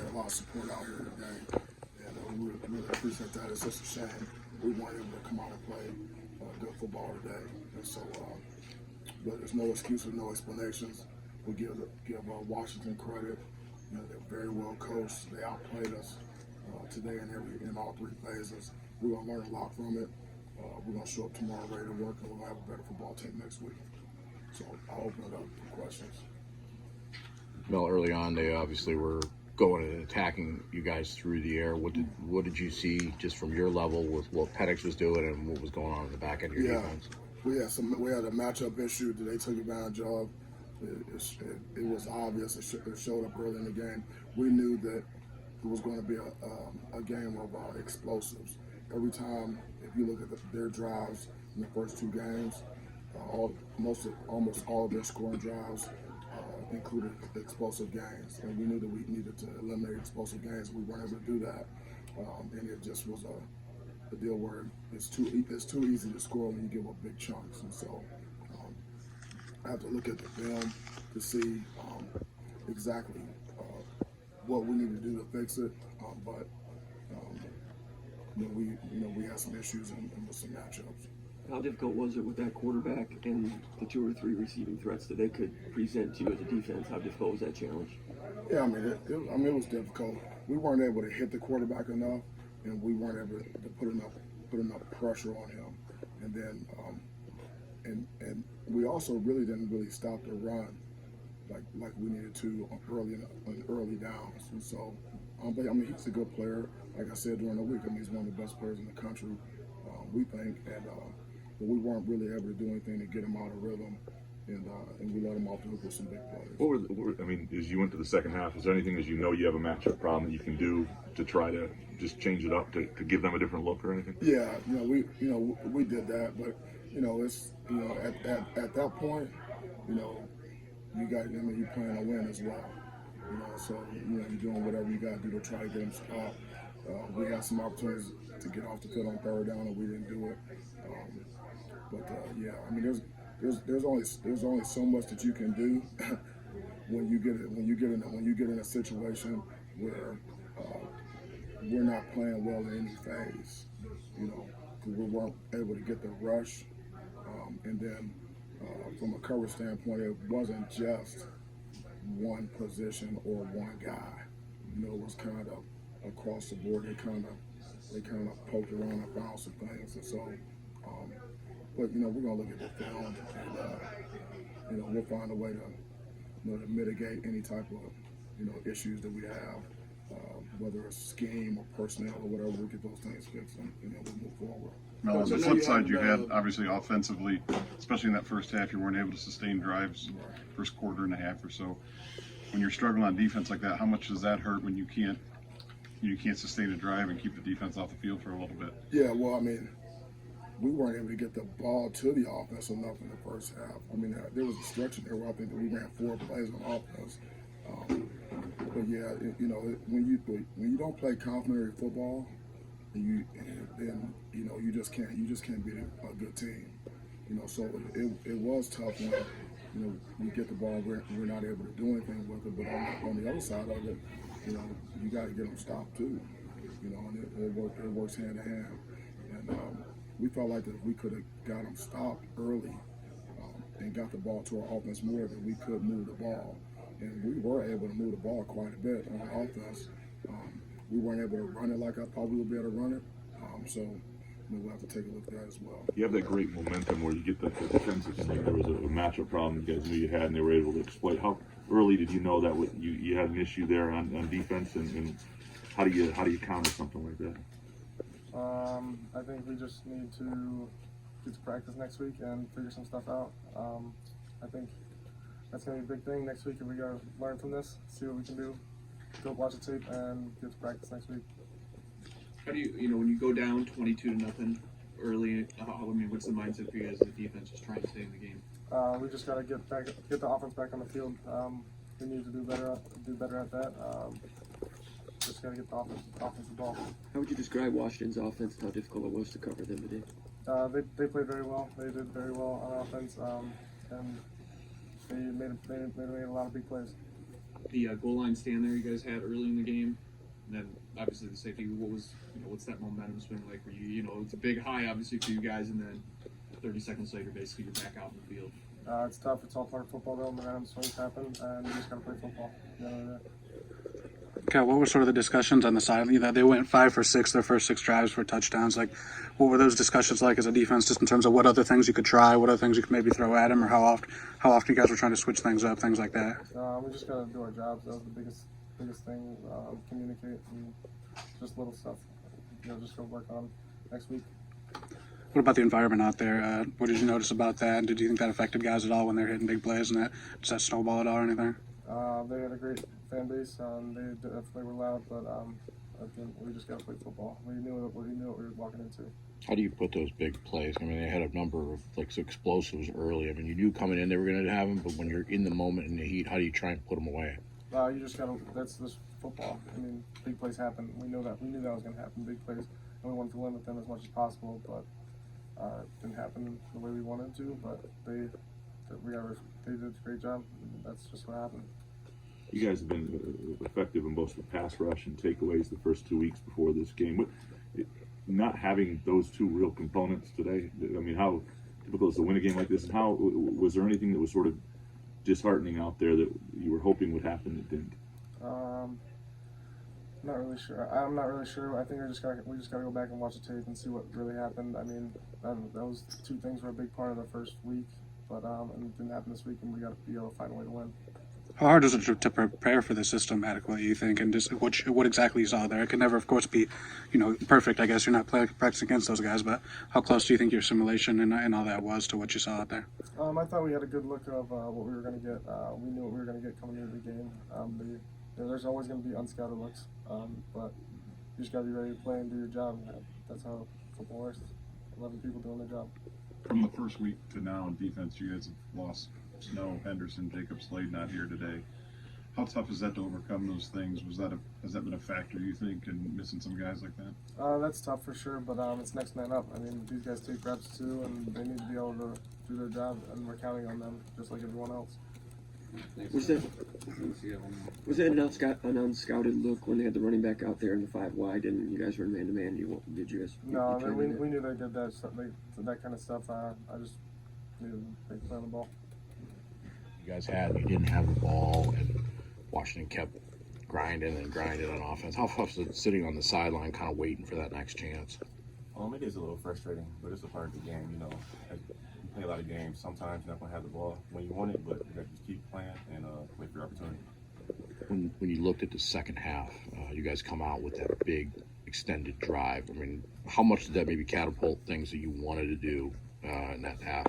had a lot of support out here today, and we really appreciate that. It's just a shame we weren't able to come out and play good football today. And so, but there's no excuses, no explanations. We give Washington credit. You know, they're very well coached. They outplayed us today in all three phases. We're gonna learn a lot from it. We're gonna show up tomorrow ready to work, and we're gonna have a better football team next week. So I'll open it up for questions. Well, early on, they obviously were going and attacking you guys through the air. What did you see just from your level with what Penix was doing and what was going on in the back end of your defense? We had a matchup issue that they took advantage of. It was obvious. It showed up early in the game. We knew that it was going to be a game of explosives. Every time, if you look at their drives in the first two games, almost all of their scoring drives included explosive gains, and we knew that we needed to eliminate explosive gains. We weren't able to do that, and it just was a deal where it's too easy to score when you give up big chunks. And so I have to look at the film to see exactly what we need to do to fix it. But we had some issues and with some matchups. How difficult was it with that quarterback and the 2 or 3 receiving threats that they could present to you as a defense? How difficult was that challenge? Yeah, it was difficult. We weren't able to hit the quarterback enough, and we weren't able to put enough pressure on him. And then, and we also really didn't stop the run like we needed to early downs. And so, but he's a good player. Like I said during the week, he's one of the best players in the country, we think. And but we weren't really able to do anything to get him out of rhythm, and we let him off the hook with some big plays. As you went to the second half, is there anything as you know you have a matchup problem that you can do to try to just change it up to give them a different look or anything? Yeah, we did that, but it's at that point, you got you're playing to win as well. So you're doing whatever you got to do to try to get them stopped. We had some opportunities to get off the field on third down, and we didn't do it. There's only so much that you can do when you get in a situation where we're not playing well in any phase. Because we weren't able to get the rush, and then from a coverage standpoint, it wasn't just one position or one guy. It was kind of across the board. They kind of poked around and found some things, and so. But we're gonna look at the film, and we'll find a way to mitigate any type of issues that we have, whether it's scheme or personnel or whatever. We'll get those things fixed, and we'll move forward. Well, on the flip side, you had obviously offensively, especially in that first half, you weren't able to sustain drives, first quarter and a half or so. When you're struggling on defense like that, how much does that hurt when you can't sustain a drive and keep the defense off the field for a little bit? Yeah, well, we weren't able to get the ball to the offense enough in the first half. There was a stretch in there where I think that we ran 4 plays on offense. But yeah, when you don't play complimentary football, then you just can't be a good team. So it was tough when you get the ball, we're not able to do anything with it. But on the other side of it, you got to get them stopped too. And it works hand in hand. And we felt like that if we could have got them stopped early and got the ball to our offense more, that we could move the ball. And we were able to move the ball quite a bit on offense. We weren't able to run it like I thought we would be able to run it. So we'll have to take a look at that as well. You have that great momentum where you get the defensive thing. There was a matchup problem you guys knew you had, and they were able to exploit. How early did you know that you had an issue there on defense, and how do you counter something like that? I think we just need to get to practice next week and figure some stuff out. I think that's going to be a big thing next week, and we got to learn from this, see what we can do, go watch the tape, and get to practice next week. How do you, when you go down 22-0 early, what's the mindset for you as a defense, just trying to stay in the game? We just got to get the offense back on the field. We need to do better at that. Just got to get the offensive ball. How would you describe Washington's offense and how difficult it was to cover them today? They played very well. They did very well on offense, and they made a lot of big plays. the goal line stand there you guys had early in the game, and then obviously the safety. What's that momentum swing like for you? It's a big high obviously for you guys, and then 30 seconds later, basically you're back out in the field. It's tough. It's all part of football, though. Momentum swings happen, and you just gotta play football. You know, Okay, what were sort of the discussions on the sideline? They went 5 for 6 their first 6 drives for touchdowns. Like, what were those discussions like as a defense, just in terms of what other things you could try, what other things you could maybe throw at him, or how often you guys were trying to switch things up, things like that? we just gotta do our jobs. That was the biggest thing. Communicate and just little stuff. Just go work on next week. What about the environment out there? What did you notice about that? Did you think that affected guys at all when they're hitting big plays, and does that snowball at all or anything? They had a great fan base. They definitely were loud, but I think we just gotta play football. We knew what we were walking into. How do you put those big plays? I mean, they had a number of explosives early. I mean, you knew coming in they were going to have them, but when you're in the moment in the heat, how do you try and put them away? You just gotta. That's this football. I mean, big plays happen. We know that. We knew that was gonna happen. Big plays, and we wanted to limit them as much as possible, but it didn't happen the way we wanted to. But they did a great job. And that's just what happened. You guys have been effective in both the pass rush and takeaways the first 2 weeks before this game. Not having those two real components today, I mean, how difficult is to win a game like this? And how was there anything that was sort of disheartening out there that you were hoping would happen that didn't? Not really sure. I'm not really sure. I think we just gotta go back and watch the tape and see what really happened. I mean, those two things were a big part of the first week, but and it didn't happen this week, and we got to be able to find a way to win. How hard is it to prepare for the system adequately, you think, and just what exactly you saw there? It can never, of course, be, perfect. I guess you're not practicing against those guys, but how close do you think your simulation and all that was to what you saw out there? I thought we had a good look of what we were going to get. We knew what we were going to get coming into the game. There's always going to be unscouted looks, but you just got to be ready to play and do your job. That's how football works. 11 people doing their job. From the first week to now in defense, you guys have lost Snow, Henderson, Jacob Slade not here today. How tough is that to overcome those things? Has that been a factor, you think, in missing some guys like that? That's tough for sure, but it's next man up. I mean, these guys take reps too, and they need to be able to do their job, and we're counting on them just like everyone else. Was that an unscouted look when they had the running back out there in the 5 wide and you guys were man to man? Did you guys? No, we knew they did that stuff. That kind of stuff. I just knew they play on the ball. You didn't have the ball, and Washington kept grinding on offense. How tough is it sitting on the sideline, kind of waiting for that next chance? It is a little frustrating, but it's a part of the game. You play a lot of games. Sometimes you're not going to have the ball when you want it, but you got to just keep playing and wait for your opportunity. When you looked at the second half, you guys come out with that big extended drive. I mean, how much did that maybe catapult things that you wanted to do in that half?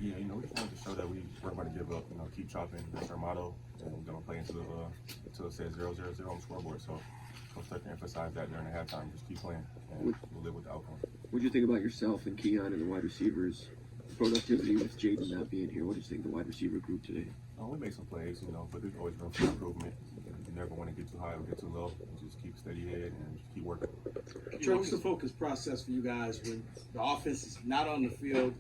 Yeah, we just wanted to show that we weren't going to give up. Keep chopping. That's our motto, and we're going to play until it says 0-0-0 on the scoreboard. So Coach Tucker emphasized that during the halftime. Just keep playing, and we'll live with the outcome. What do you think about yourself and Keon and the wide receivers' productivity with Jaden not being here? What do you think of the wide receiver group today? We made some plays, but there's always room for improvement. You never want to get too high or get too low. Just keep steady head and just keep working. What's the focus process for you guys when the offense is not on the field?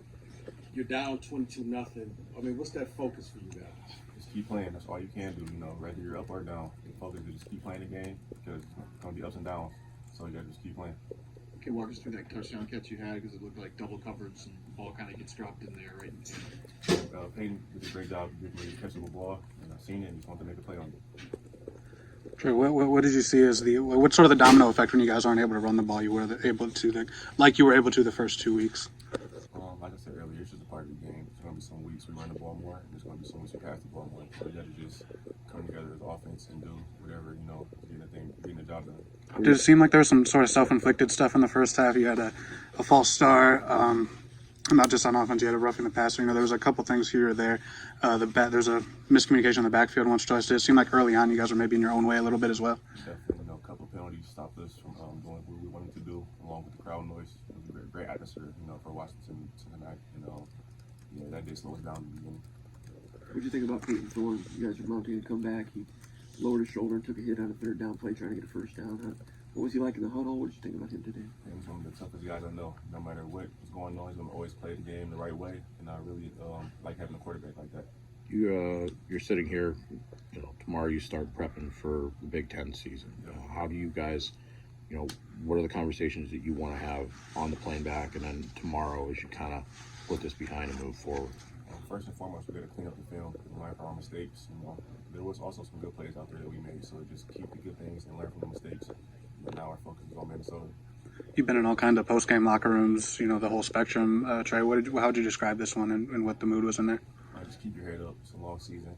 You're down 22-0. I mean, what's that focus for you guys? Just keep playing. That's all you can do. Whether you're up or down, the focus is just keep playing the game because it's going to be ups and downs. So you got to just keep playing. Okay, walk us through that touchdown catch you had because it looked like double coverage and the ball kind of gets dropped in there, right? Peyton did a great job of getting me to catch the ball, and I seen it and just wanted to make a play on it. Sure. What did you see as what's sort of the domino effect when you guys aren't able to run the ball? You were able to, like you were able to the first 2 weeks. Like I said earlier, it's just a part of the game. There's going to be some weeks we run the ball more, and there's going to be some weeks we pass the ball more. So we got to just come together as offense and do whatever, getting the job done. Did it seem like there was some sort of self-inflicted stuff in the first half? You had a false start, not just on offense. You had a roughing the passer. There was a couple things here or there. There's a miscommunication in the backfield once twice. Did it seem like early on you guys were maybe in your own way a little bit as well? Definitely, a couple of penalties stopped us from doing what we wanted to do, along with the crowd noise. It was a great atmosphere, for Washington tonight. That did slow us down in the beginning. What do you think about Peyton Thorne? You guys are mounting to come back. He lowered his shoulder and took a hit on a 3rd down play trying to get a 1st down. What was he like in the huddle? What did you think about him today? He's one of the toughest guys I know. No matter what's going on, he's going to always play the game the right way. And I really like having a quarterback like that. You're sitting here, tomorrow you start prepping for the Big Ten season. How do you guys, what are the conversations that you want to have on the plane back, and then tomorrow as you kind of put this behind and move forward? First and foremost, we got to clean up the film and learn from our mistakes. There was also some good plays out there that we made, so just keep the good things and learn from the mistakes. But now our focus is on Minnesota. You've been in all kinds of post-game locker rooms, the whole spectrum. Trey, how would you describe this one and what the mood was in there? Just keep your head up. It's a long season.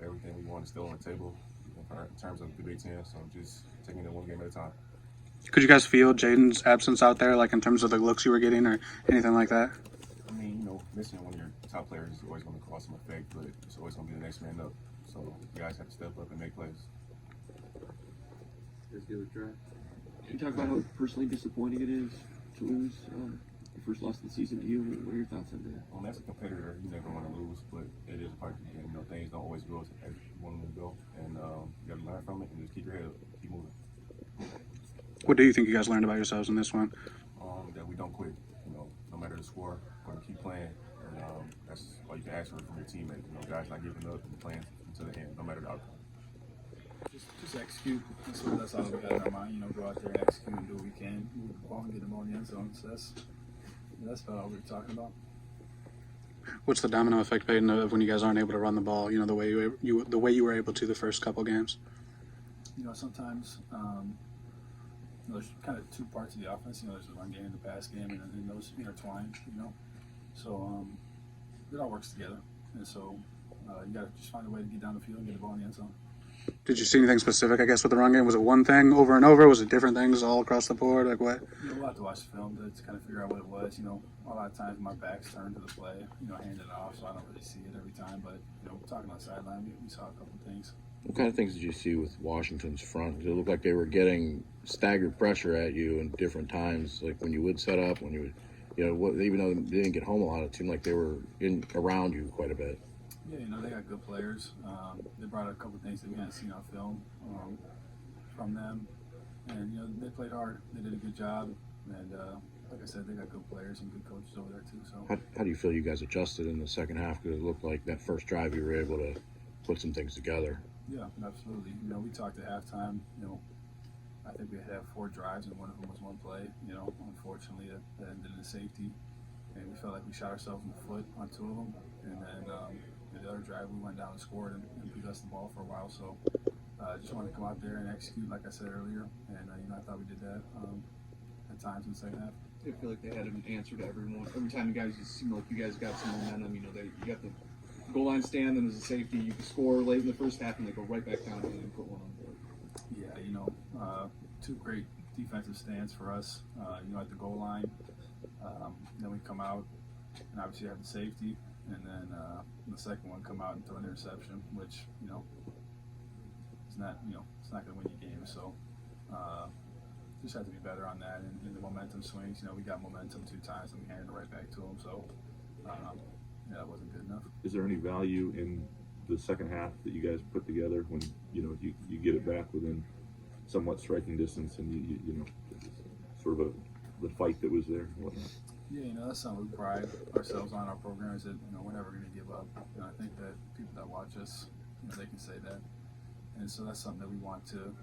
Everything we want is still on the table in terms of the Big Ten. So just taking it one game at a time. Could you guys feel Jaden's absence out there, like in terms of the looks you were getting or anything like that? I mean, missing one of your top players is always going to cause some effect, but it's always going to be the next man up. So you guys have to step up and make plays. Can you talk about how personally disappointing it is to lose the first loss of the season to you? What are your thoughts on that? Well, as a competitor, you never want to lose, but it is a part of the game. Things don't always go as you want them to go, and you got to learn from it and just keep your head up, keep moving. What do you think you guys learned about yourselves in this one? That we don't quit. No matter the score, we're going to keep playing, and that's all you can ask for from your teammates. Guys not giving up and playing until the end, no matter the outcome. Just execute. That's all we got in our mind. Go out there and execute and do what we can. Move the ball and get them on the end zone. So that's about all we were talking about. What's the domino effect, Peyton, of when you guys aren't able to run the ball? The way you were able to the first couple games. Sometimes there's kind of two parts of the offense. There's the run game and the pass game, and those intertwine. So it all works together. And so you got to just find a way to get down the field and get the ball in the end zone. Did you see anything specific, I guess, with the run game? Was it one thing over and over? Was it different things all across the board? Like what? We'll have to watch the film to kind of figure out what it was. A lot of times my back's turned to the play, hand it off, so I don't really see it every time. But, talking on the sideline, we saw a couple of things. What kind of things did you see with Washington's front? It looked like they were getting staggered pressure at you in different times, like when you would set up, when you would, even though they didn't get home a lot, it seemed like they were around you quite a bit. Yeah, they got good players. They brought a couple of things that we hadn't seen on film from them. And, they played hard. They did a good job. And, like I said, they got good players and good coaches over there, too. So, How do you feel you guys adjusted in the second half? Because it looked like that first drive you were able to put some things together. Yeah, absolutely. We talked at halftime. I think we had to have 4 drives, and one of them was one play. Unfortunately, that ended in a safety. And we felt like we shot ourselves in the foot on 2 of them. And then the other drive, we went down and scored and possessed the ball for a while. So just wanted to come out there and execute, like I said earlier. And, I thought we did that at times in the second half. I feel like they had an answer to everyone. Every time you guys, it seemed like you guys got some momentum. You got the goal line stand, then there's a safety. You can score late in the first half, and they go right back down and put one on board. Yeah, 2 great defensive stands for us. At the goal line. Then we come out and obviously have the safety, and then the second one come out and throw an interception, which it's not it's not going to win you games. So just have to be better on that. And the momentum swings. We got momentum 2 times and we handed it right back to them. So that wasn't good enough. Is there any value in the second half that you guys put together when you get it back within somewhat striking distance and you sort of the fight that was there and whatnot? Yeah, that's something we pride ourselves on. Our program is that we're never going to give up. I think that people that watch us, they can say that, and so that's something that we want to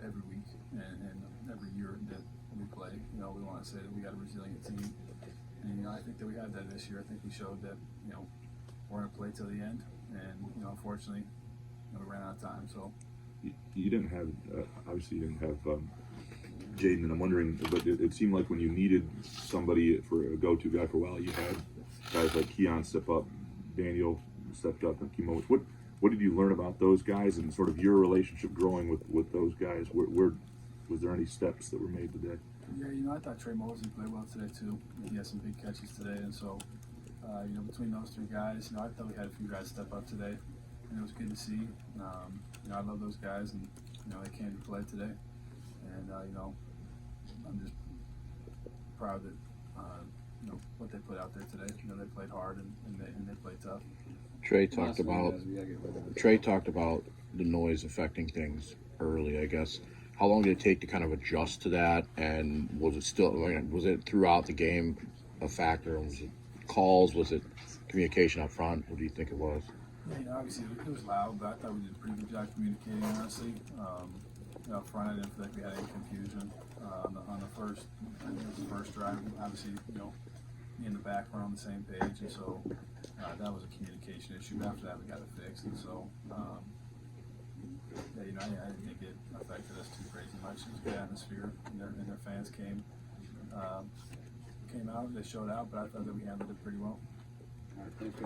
every week and every year that we play. We want to say that we got a resilient team, and I think that we had that this year. I think we showed that we're going to play till the end, and unfortunately, we ran out of time. So you didn't have obviously you didn't have Jaden, and I'm wondering, but it seemed like when you needed somebody for a go-to guy for a while, you had guys like Keon step up, Daniel stepped up, and Kimo. What did you learn about those guys and sort of your relationship growing with those guys? Where was there any steps that were made today? Yeah, I thought Trey Mosley played well today too. He had some big catches today, and so between those 3 guys, I thought we had a few guys step up today, and it was good to see. I love those guys, and they came to play today, and I'm just proud that what they put out there today. They played hard and they played tough. Trey talked about the noise affecting things early, I guess. How long did it take to kind of adjust to that? And was it throughout the game a factor? Was it calls? Was it communication up front? What do you think it was? Yeah, you know, obviously it was loud, but I thought we did a pretty good job communicating, honestly. You know, up front, I didn't feel like we had any confusion on the first, I think it was the first drive. Obviously, you know, me and the back were on the same page, and so that was a communication issue. After that, we got it fixed, and so yeah, you know, I didn't think it affected us too crazy much. It was a good atmosphere, and their fans came out, they showed out, but I thought that we handled it pretty well. All right, thanks, guys.